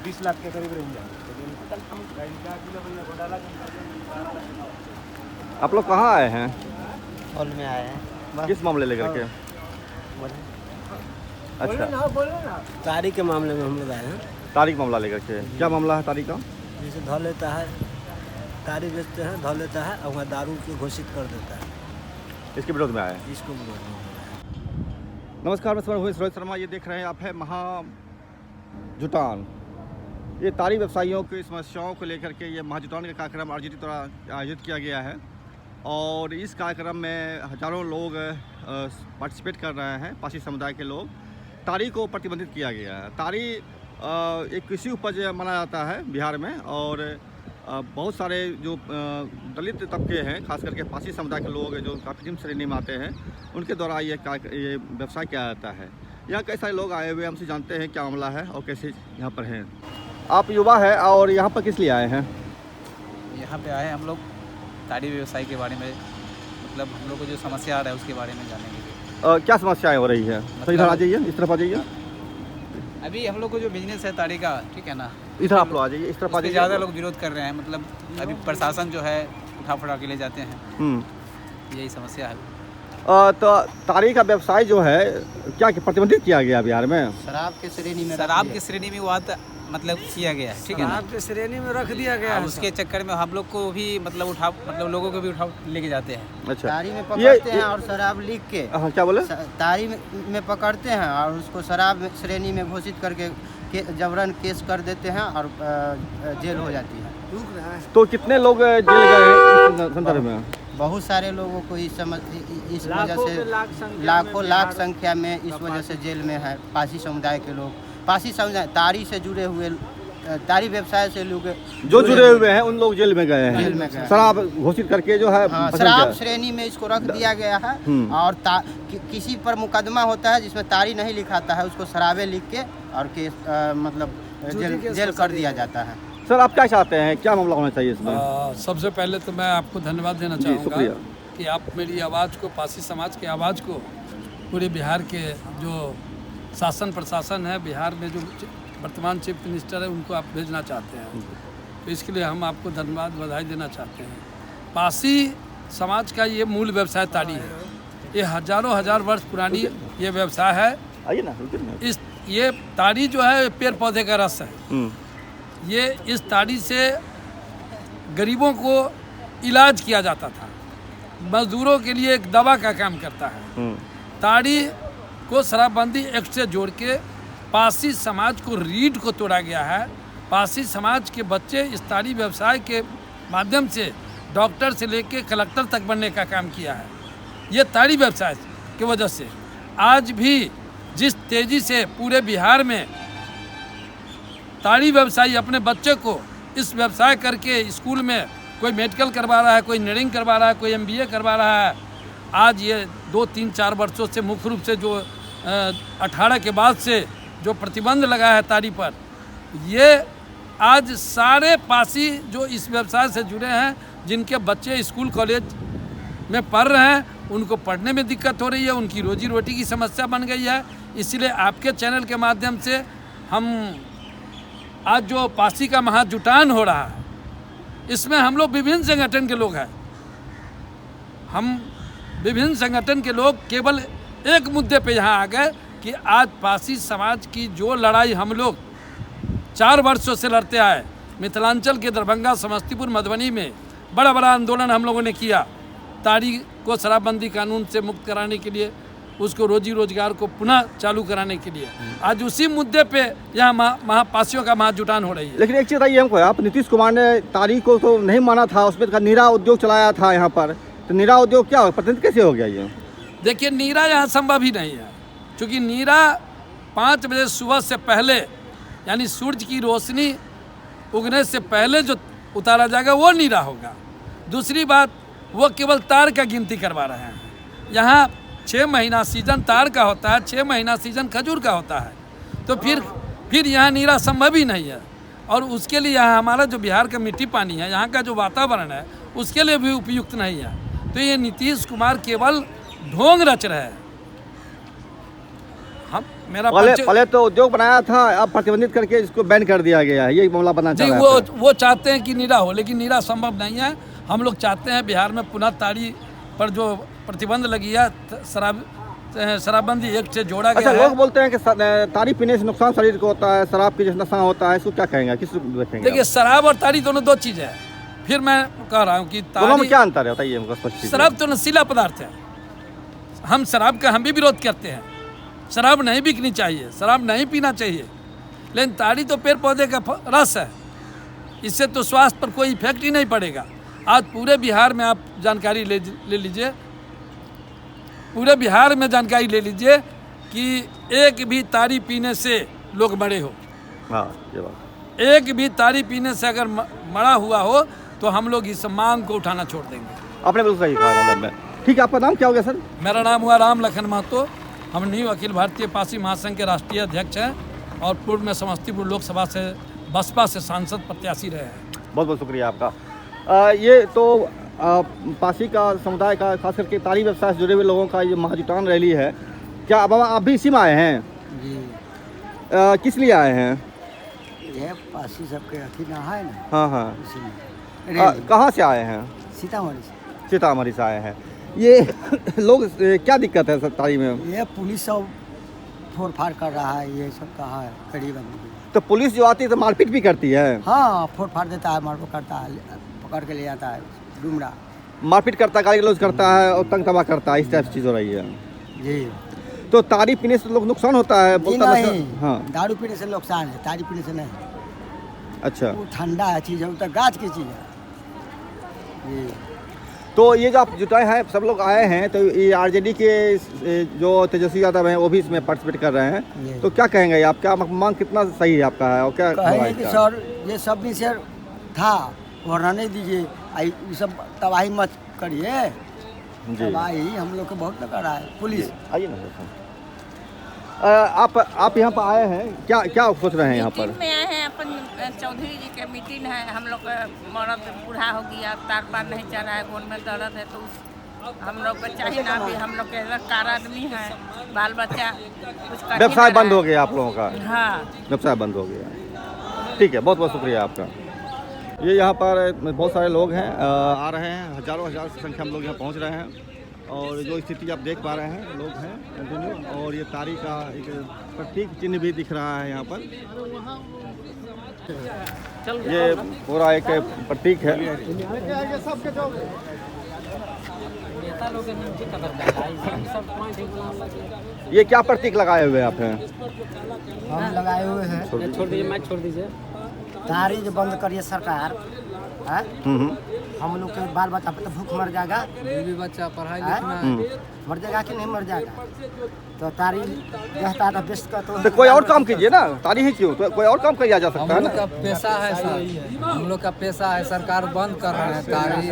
20 लाख के करीब रेंज है। आप लोग कहाँ आए हैं? हॉल में आए हैं। किस मामले लेकर के? अच्छा, तारीख के मामले में हम लोग आए हैं। तारीख मामला लेकर के। क्या मामला है तारीख का? जैसे धो लेता है, तारीख बेचते हैं, धो लेता है और वहाँ दारू को घोषित कर देता है। इसके विरोध में आए हैं। इसको विरोध में। नमस्कार, मैं रोहित शर्मा। ये देख रहे हैं आप है महाजुटान। ये तारी व्यवसायियों की समस्याओं को लेकर के ये महाजुटान का कार्यक्रम आयोजित किया गया है और इस कार्यक्रम में हज़ारों लोग पार्टिसिपेट कर रहे हैं। पासी समुदाय के लोग। तारी को प्रतिबंधित किया गया है। तारी एक कृषि उपज माना जाता है बिहार में और बहुत सारे जो दलित तबके हैं, खास करके पासी समुदाय के लोग जो काफ़ी निम्न श्रेणी में आते हैं, उनके द्वारा ये व्यवसाय किया जाता है। यहाँ कई सारे लोग आए हुए, हमसे जानते हैं क्या मामला है और कैसे यहाँ पर हैं। आप युवा है और यहाँ पर किस लिए आए हैं? यहाँ पे आए हम लोग ताड़ी व्यवसाय के बारे में, मतलब हम लोग को जो समस्या आ रहा है उसके बारे में जानने के लिए। क्या समस्याएं हो रही है? तो इधर आ जाइए, इस तरफ आ जाइए। अभी हम लोग को जो बिजनेस है ताड़ी का, ठीक है ना, इधर आप लोग आ जाइए, इस तरफ आ जाइए। ज़्यादा लोग विरोध कर रहे हैं। मतलब अभी प्रशासन जो है उठा फड़ा के ले जाते हैं। यही समस्या है। तो तारी का व्यवसाय जो है क्या प्रतिबंधित किया गया बिहार में? शराब के श्रेणी में वो आता मतलब किया गया है, ठीक है ना, शराब के श्रेणी में रख दिया गया है। उसके चक्कर में हम लोग को भी मतलब लोगों को भी उठा लेके जाते हैं। अच्छा, तारी में पकड़ते हैं और शराब लिख के। हाँ, क्या बोले? तारी में पकड़ते हैं और उसको शराब श्रेणी में घोषित करके जबरन केस कर देते हैं और जेल हो जाती है। तो कितने लोग जेल गए इस संदर्भ में? बहुत सारे लोगों को इस वजह से लाख संख्या में इस वजह से जेल में है। पासी समुदाय के लोग, पासी समुदाय तारी से जुड़े हुए, तारी व्यवसाय से लोग जो जुड़े हुए हैं उन लोग जेल में गए हैं। जेल में गए। शराब घोषित करके जो है शराब श्रेणी में इसको रख दिया गया है और किसी पर मुकदमा होता है जिसमें तारी नहीं लिखाता है, उसको शराबे लिख के और केस मतलब जेल कर दिया जाता है। सर, आप क्या चाहते हैं, क्या मामला होना चाहिए इसमें? सबसे पहले तो मैं आपको धन्यवाद देना चाहूँगा कि आप मेरी आवाज़ को, पासी समाज की आवाज़ को पूरे बिहार के जो शासन प्रशासन है, बिहार में जो वर्तमान चीफ मिनिस्टर है, उनको आप भेजना चाहते हैं। तो इसके लिए हम आपको धन्यवाद बधाई देना चाहते हैं। पासी समाज का ये मूल व्यवसाय ताड़ी है। ये हजार वर्ष पुरानी ये व्यवसाय है। आइए ना। ये ताड़ी जो है पेड़ पौधे का रस है। ये इस ताड़ी से गरीबों को इलाज किया जाता था। मजदूरों के लिए एक दवा का काम करता है। ताड़ी को शराबबंदी एक्ट से जोड़ के पासी समाज को रीढ़ को तोड़ा गया है। पासी समाज के बच्चे इस ताड़ी व्यवसाय के माध्यम से डॉक्टर से लेके कलेक्टर तक बनने का काम किया है। ये ताड़ी व्यवसाय की वजह से आज भी जिस तेज़ी से पूरे बिहार में ताड़ी व्यवसायी अपने बच्चे को इस व्यवसाय करके स्कूल में कोई मेडिकल करवा रहा है, कोई इंजीनियरिंग करवा रहा है, कोई MBA करवा रहा है। आज ये 2, 3, 4 वर्षों से मुख्य रूप से जो 18 के बाद से जो प्रतिबंध लगा है ताड़ी पर, ये आज सारे पासी जो इस व्यवसाय से जुड़े हैं, जिनके बच्चे स्कूल कॉलेज में पढ़ रहे हैं, उनको पढ़ने में दिक्कत हो रही है, उनकी रोजी रोटी की समस्या बन गई है। इसलिए आपके चैनल के माध्यम से हम आज जो पासी का महाजुटान हो रहा है, इसमें हम लोग विभिन्न संगठन के लोग हैं। हम विभिन्न संगठन के लोग केवल एक मुद्दे पे यहाँ आ गए कि आज पासी समाज की जो लड़ाई हम लोग 4 वर्षों से लड़ते आए, मिथिलांचल के दरभंगा, समस्तीपुर, मधुबनी में बड़ा आंदोलन हम लोगों ने किया ताड़ी को शराबबंदी कानून से मुक्त कराने के लिए, उसको रोजी रोजगार को पुनः चालू कराने के लिए। आज उसी मुद्दे पे यहाँ महापासियों का महाजुटान हो रही है। लेकिन एक चीज़ बताइए हमको, आप नीतीश कुमार ने तारी को तो नहीं माना था, उसमें नीरा उद्योग चलाया था यहाँ पर, तो नीरा उद्योग क्या प्रतिबंधित कैसे हो गया ये? देखिए, नीरा यहाँ संभव ही नहीं है, क्योंकि नीरा 5 बजे सुबह से पहले, यानी सूरज की रोशनी उगने से पहले जो उतारा जाएगा वो नीरा होगा। दूसरी बात, वो केवल तार का गिनती करवा रहे हैं। यहाँ 6 महीना सीजन तार का होता है, 6 महीना सीजन खजूर का होता है। तो फिर यहाँ नीरा संभव ही नहीं है। और उसके लिए यहाँ हमारा जो बिहार का मिट्टी पानी है, यहाँ का जो वातावरण है, उसके लिए भी उपयुक्त नहीं है। तो ये नीतीश कुमार केवल ढोंग रच रहे हैं। हम मेरा पहले तो उद्योग बनाया था, अब प्रतिबंधित करके इसको बैन कर दिया गया है, यही मामला बना जी। वो चाहते हैं कि नीरा हो, लेकिन नीरा संभव नहीं है। हम लोग चाहते हैं बिहार में पुनः ताड़ी पर जो प्रतिबंध लगी है, शराबबंदी एक्ट से जोड़ा गया है। लोग बोलते हैं कि ताड़ी पीने से नुकसान शरीर को होता है, शराब की जैसे नशा होता है, इसको क्या कहेंगे, किस देखेंगे? देखिए, शराब और ताड़ी दोनों दो चीज़ है। फिर मैं कह रहा हूँ कि दोनों में क्या अंतर है, बताइए हमको स्पष्ट। शराब तो नशीला पदार्थ है, हम शराब का हम भी विरोध करते हैं। शराब नहीं बिकनी चाहिए, शराब नहीं पीना चाहिए, लेकिन ताड़ी तो पेड़ पौधे का रस है, इससे तो स्वास्थ्य पर कोई इफेक्ट ही नहीं पड़ेगा। आज पूरे बिहार में आप जानकारी ले लीजिए, पूरे बिहार में जानकारी ले लीजिए कि एक भी ताड़ी पीने से लोग मरे हो। हाँ, ये बात। एक भी ताड़ी पीने से अगर मरा हुआ हो तो हम लोग इस मांग को उठाना छोड़ देंगे। आपने बिल्कुल सही कहा मतलब में। ठीक है, आपका नाम क्या हो गया सर? मेरा नाम हुआ राम लखन महतो। हम न्यू अखिल भारतीय पासी महासंघ के राष्ट्रीय अध्यक्ष हैं और पूर्व में समस्तीपुर लोकसभा से बसपा से सांसद प्रत्याशी रहे हैं। बहुत बहुत शुक्रिया आपका। ये तो पासी का समुदाय का, खास करके ताड़ी व्यवसाय से जुड़े हुए लोगों का ये महाजुटान रैली है। क्या अब आप भी इसी में आए हैं? जी। किस लिए आए हैं? ये पासी सबके अथी ना है ना। हाँ हाँ। इसी में कहाँ से आए हैं? सीतामढ़ी से। सीतामढ़ी से आए हैं। ये लोग क्या दिक्कत है सर ताड़ी में? ये पुलिस सब फोड़ फाड़ कर रहा है, ये सब कहा है करीबन। तो पुलिस जो आती है तो मारपीट भी करती है? हाँ, फोड़ फाड़ देता है, मारपीट करता है, पकड़ के ले जाता है डुमरा। मारपीट करता है, गाली गलौज करता है और तंग तबाह करता है, इस टाइप की चीज़ हो रही है जी। तो ताड़ी पीने से लोग नुकसान होता है बोलता है? हाँ, दारू पीने से नुकसान है, ताड़ी पीने से नहीं। अच्छा, वो ठंडा है चीज़ है, वो तो गाछ की चीज़ है जी। तो ये जो आप जुटाए हैं, सब लोग आए हैं, तो ये आरजेडी के जो तेजस्वी यादव हैं वो भी इसमें पार्टिसिपेट कर रहे हैं, तो क्या कहेंगे आप? क्या मांग कितना सही है आपका है और क्या कहेंगे कि सर ये सब भी सर था, रहने दीजिए, ये सब तबाही मत करिए। तबाही हम लोग को बहुत लगा रहा है। पुलिस आइए ना सर। आप यहाँ पर आए हैं, क्या क्या सोच रहे हैं यहाँ पर? में आए हैं, अपन चौधरी जी के मीटिंग है। हम लोग का मर्द बूढ़ा हो गया, तार पार नहीं चल रहा है, गोड़ में दर्द है, तो हम लोग को चाहिए ना। भी हम लोग के कार आदमी है, बाल बच्चा कुछ व्यवसाय बंद हो गया आप लोगों का? हाँ, व्यवसाय बंद हो गया। ठीक है, बहुत बहुत शुक्रिया आपका। ये यहाँ पर बहुत सारे लोग हैं, आ रहे हैं, हजारों हजार की संख्या में लोग यहाँ पहुँच रहे हैं और जो स्थिति आप देख पा रहे हैं, लोग हैं कंटिन्यू। और ये ताड़ी का एक प्रतीक चिन्ह भी दिख रहा है यहाँ पर, ये पूरा एक प्रतीक है। ये क्या प्रतीक लगाए हुए आप हैं? हम लगाए हुए हैं, छोड़ दीजिए, मैं छोड़ दीजिए। तारी जो बंद करिए सरकार है। हम लोग के बाल बच्चा तो भूख मर जाएगा, बीवी बच्चा पढ़ाई लिखना मर जाएगा कि नहीं मर जाएगा? तो तारी रहता था बेस्ट का तो कोई और काम कीजिए ना, तारी ही क्यों, तो कोई और काम किया जा सकता है ना। हम लोग का पैसा है सर, हम लोग का पैसा है, सरकार बंद कर रहे हैं तारी।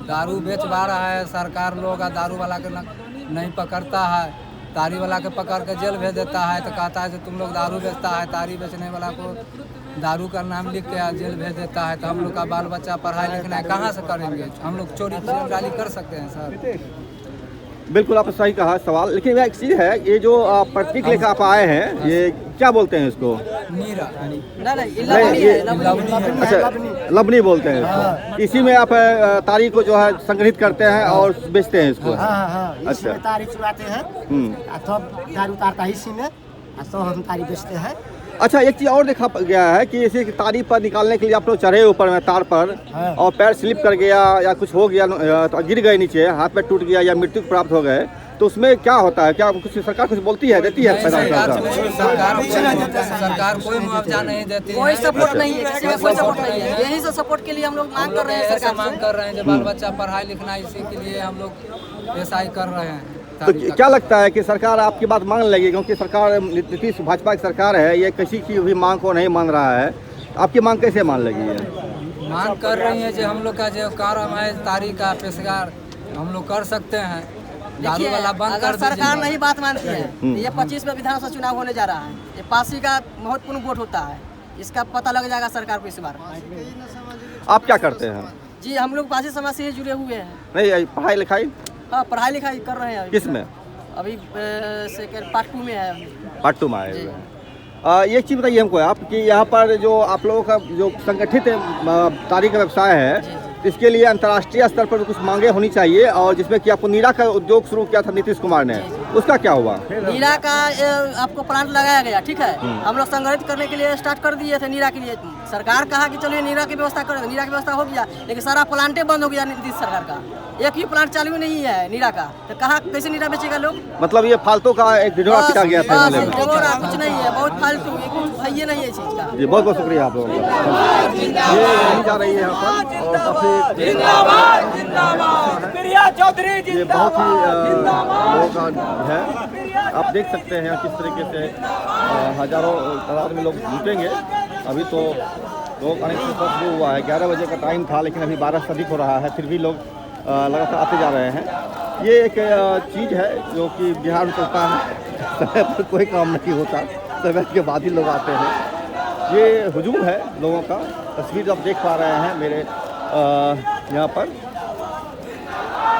दारू बेचवा रहा है सरकार, लोग दारू वाला के नहीं पकड़ता है, तारी वाला के पकड़ के जेल भेज देता है, तो कहता है कि तुम लोग दारू बेचता है, तारी बेचने वाला को दारू का नाम लिख के जेल भेज देता है। तो हम लोग का बाल बच्चा पढ़ाई लिखना कहाँ से करेंगे? हम लोग चोरी चोरी कर सकते हैं सर? बिल्कुल आपने सही कहा सवाल, लेकिन एक चीज़ है, ये जो प्रतीक लेकर आप आए हैं, ये क्या बोलते हैं इसको? नीरा नहीं, ये अच्छा लबनी बोलते हैं इसको। इसी में आप तारी को जो है संग्रहित करते हैं और बेचते हैं इसको? अच्छा, तारी चुराते हैं तो दारू उतारता है इसी में, तो हम तारी बेचते हैं। अच्छा, एक चीज़ और देखा गया है कि इसी तारी पर निकालने के लिए आप लोग चढ़े ऊपर में तार पर और पैर स्लिप कर गया या कुछ हो गया, तो गिर गए नीचे, हाथ पैर टूट गया या मृत्यु प्राप्त हो गए, तो उसमें क्या होता है? क्या कुछ सरकार कुछ बोलती है, देती है? सरकार कोई मुआवजा नहीं देती, कोई सपोर्ट नहीं है, किसी का कोई सपोर्ट नहीं है। यही सब सपोर्ट के लिए हम लोग मांग कर रहे हैं, सरकार मांग कर रहे हैं जो बाल बच्चा पढ़ाई लिखना, इसी के लिए हम लोग ऐसा ही कर रहे हैं। तो क्या लगता है कि सरकार आपकी बात मान लेगी? क्योंकि सरकार नीतीश भाजपा की सरकार है, ये किसी की भी मांग को नहीं मान रहा है, आपकी मांग कैसे मान लेगी? मांग कर रही है जो हम लोग का जो काम है तारी का पेशकार हम लोग कर सकते हैं, दारू वाला बंद कर दीजिए। सरकार नहीं बात मानती है। ये 25 में विधानसभा चुनाव होने जा रहा है, ये पासी का महत्वपूर्ण वोट होता है, इसका पता लग जाएगा सरकार को इस बार। आप क्या करते हैं? जी, हम लोग पासी समाज से जुड़े हुए हैं। नहीं, पढ़ाई लिखाई? हाँ, पढ़ाई लिखाई कर रहे हैं। किस में? अभी सेकंड पार्ट 2 में है अभी। पार्ट 2 में आए हुए हैं। एक चीज़ बताइए हमको आप कि यहाँ पर जो आप लोगों का जो संगठित तारी का व्यवसाय है, इसके लिए अंतर्राष्ट्रीय स्तर पर कुछ मांगे होनी चाहिए, और जिसमें कि आपको नीरा का उद्योग शुरू किया था नीतीश कुमार ने, उसका क्या हुआ? नीरा का आपको प्लांट लगाया गया, ठीक है। हम लोग संग्रहित करने के लिए स्टार्ट कर दिए थे नीरा के लिए। सरकार कहा कि चलिए नीरा की व्यवस्था करें, नीरा की व्यवस्था हो गया, लेकिन सारा प्लांटे बंद हो गया नीतीश सरकार का। एक ही प्लांट चालू नहीं है नीरा का, तो कहाँ कैसे नीरा बेचेगा लोग? मतलब ये फालतू का एक ढिढोरा पीटा गया था। कुछ नहीं है, बहुत फालतू, है ये नहीं है चीज का। जी बहुत बहुत शुक्रिया आप लोगों का। ये नहीं जा रही है यहाँ पर, और काफी जिंदाबाद जिंदाबाद प्रिया चौधरी ये बहुत ही लोगों का है। आप देख सकते हैं किस तरीके से हजारों तादाद में लोग जुटेंगे। अभी तो लोग आने से शुरू हुआ है, 11 बजे का टाइम था, लेकिन अभी 12 से अधिक हो रहा है, फिर भी लोग लगातार आते जा रहे हैं। ये एक चीज़ है जो कि बिहार में चलता है, समय पर कोई काम नहीं होता, समय के बाद ही लोग आते हैं। ये हुजूम है लोगों का, तस्वीर आप देख पा रहे हैं मेरे यहाँ पर।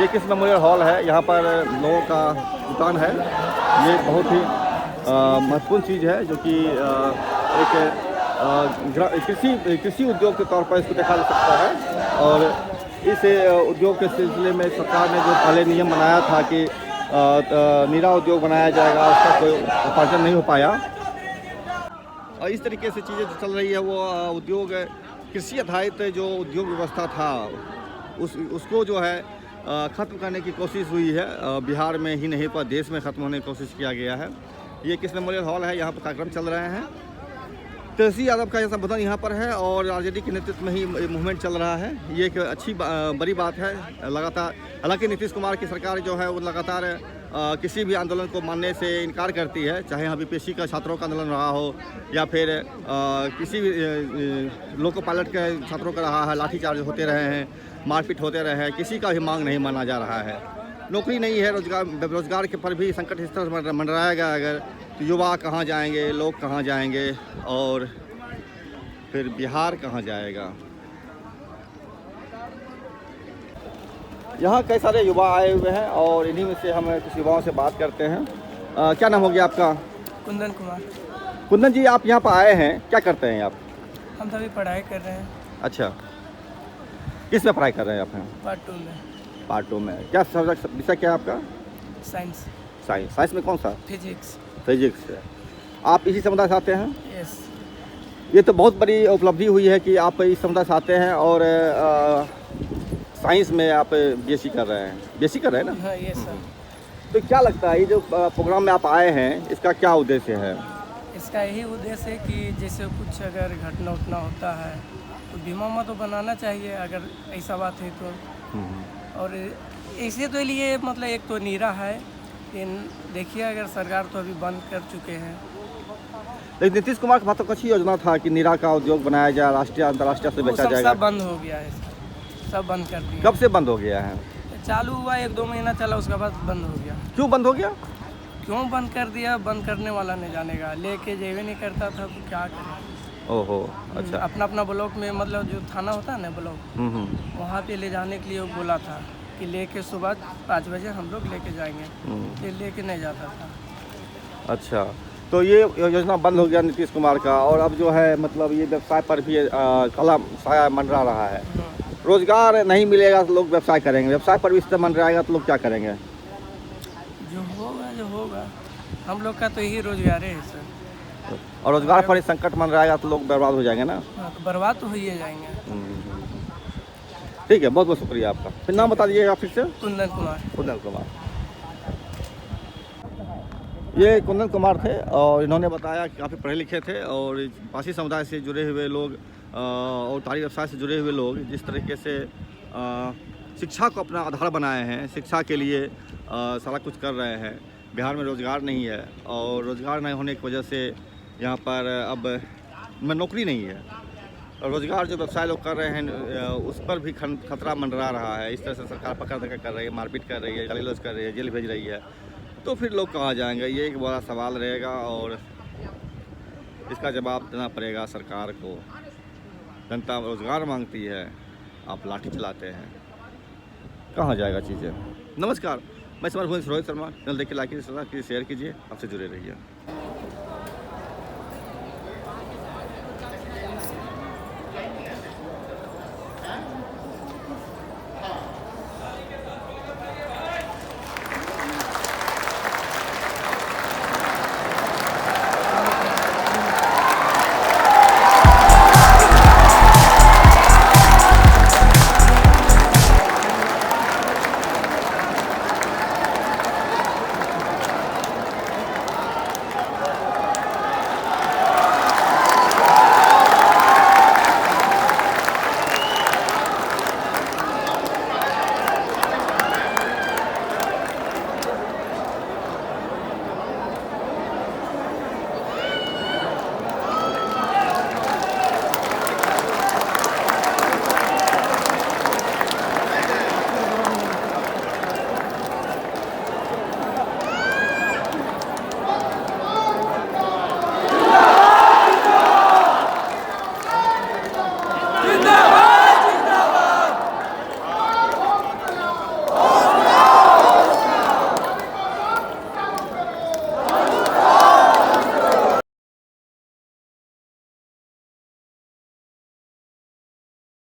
ये किस मेमोरियल हॉल है, यहाँ पर लोगों का दुकान है। ये बहुत ही महत्वपूर्ण चीज़ है जो कि एक कृषि उद्योग के तौर पर इसको देखा जा सकता है। और इस उद्योग के सिलसिले में सरकार ने जो पहले नियम बनाया था कि नीरा उद्योग बनाया जाएगा, उसका कोई उपार्जन नहीं हो पाया। और इस तरीके से चीज़ें जो चल रही है, वो उद्योग कृषि आधारित जो उद्योग व्यवस्था था उसको जो है ख़त्म करने की कोशिश हुई है। बिहार में ही नहीं पर देश में ख़त्म होने की कोशिश किया गया है। ये किस मेमोरियल हॉल है, यहाँ पर कार्यक्रम चल रहे हैं। तेजस्वी यादव का यह संबोधन यहाँ पर है और आरजेडी के नेतृत्व में ही मूवमेंट चल रहा है। ये एक अच्छी बड़ी बात है। लगातार हालांकि नीतीश कुमार की सरकार जो है वो लगातार किसी भी आंदोलन को मानने से इनकार करती है, चाहे यहाँ बीपीएससी का छात्रों का आंदोलन रहा हो या फिर किसी भी लोको पायलट के छात्रों का रहा है, लाठीचार्ज होते रहे हैं, मारपीट होते रहे हैं, किसी का भी मांग नहीं माना जा रहा है। नौकरी नहीं है, बेरोजगार के पर भी संकट इस तरह मंडराया गया। अगर तो युवा कहाँ जाएंगे, लोग कहाँ जाएंगे, और फिर बिहार कहाँ जाएगा। यहाँ कई सारे युवा आए हुए हैं और इन्हीं में से हम कुछ युवाओं से बात करते हैं। क्या नाम हो गया आपका? कुंदन कुमार। कुंदन जी, आप यहाँ पर आए हैं, क्या करते हैं आप? हम तो अभी पढ़ाई कर रहे हैं। अच्छा, किस में पढ़ाई कर रहे हैं आप? पार्ट 2 में। पार्ट 2 में क्या विषय क्या है आपका? साइंस। साइंस में कौन सा? फिजिक्स। फिजिक्स। आप इसी समुदाय से आते हैं? यस। ये तो बहुत बड़ी उपलब्धि हुई है कि आप इस समुदाय से आते हैं और साइंस में आप बीएससी कर रहे हैं। बीएससी कर रहे हैं ना? हाँ, यस सर। तो क्या लगता है ये जो प्रोग्राम में आप आए हैं, इसका क्या उद्देश्य है? इसका यही उद्देश्य है कि जैसे कुछ अगर घटना उठना होता है तो बीमा तो बनाना चाहिए, अगर ऐसा बात है तो। और इसे तो लिए मतलब एक तो नीरा है, लेकिन देखिए अगर सरकार तो अभी बंद कर चुके हैं। लेकिन नीतीश कुमार का तो अच्छी योजना था कि नीरा का उद्योग बनाया जाए, राष्ट्रीय अंतर्राष्ट्रीय से बेचा जाएगा। सब बंद हो गया है, सब बंद कर दिया। कब से बंद हो गया है? चालू हुआ 1-2 महीना चला, उसके बाद बंद हो गया। क्यों बंद हो गया? क्यों बंद कर दिया, बंद करने वाला नहीं जानेगा। लेके जेबे नहीं करता था तो क्या करें। ओहो, अच्छा। अपना अपना ब्लॉक में, मतलब जो थाना होता है ना ब्लॉक, वहाँ पे ले जाने के लिए वो बोला था कि लेके सुबह 5 बजे हम लोग लेके जाएंगे, ये लेके नहीं जाता था। अच्छा, तो ये योजना बंद हो गया नीतीश कुमार का, और अब जो है मतलब ये व्यवसाय पर भी काला साया मंडरा रहा है। रोजगार नहीं मिलेगा तो लोग व्यवसाय करेंगे, व्यवसाय पर भी इस तरह मंडराएगा तो लोग क्या करेंगे? जो होगा हम लोग का तो यही रोजगार है सर। और रोजगार पर संकट मंडराएगा तो लोग बर्बाद हो जाएंगे ना? हाँ, तो बर्बाद तो हो ही जाएंगे। ठीक है, बहुत बहुत शुक्रिया आपका। फिर नाम बता दीजिएगा फिर से। कुंदन कुमार। कुंदन कुमार, ये कुंदन कुमार थे और इन्होंने बताया कि काफ़ी पढ़े लिखे थे और पासी समुदाय से जुड़े हुए लोग और तारी व्यवसाय से जुड़े हुए लोग जिस तरीके से शिक्षा को अपना आधार बनाए हैं, शिक्षा के लिए सारा कुछ कर रहे हैं। बिहार में रोज़गार नहीं है और रोज़गार नहीं होने की वजह से यहाँ पर अब नौकरी नहीं है। रोज़गार जो व्यवसाय लोग कर रहे हैं उस पर भी खतरा मंडरा रहा है। इस तरह से सरकार पकड़ धक्का कर रही है, मारपीट कर रही है, गाली गलौज कर रही है, जेल भेज रही है, तो फिर लोग कहाँ जाएंगे? ये एक बड़ा सवाल रहेगा और इसका जवाब देना पड़ेगा सरकार को। जनता रोज़गार मांगती है, आप लाठी चलाते हैं, कहाँ जाएगा चीज़ें? नमस्कार, मैं समर भूमि रोहित शर्मा, चैनल देख के लाइक कीजिए, शेयर कीजिए, आपसे जुड़े रहिए।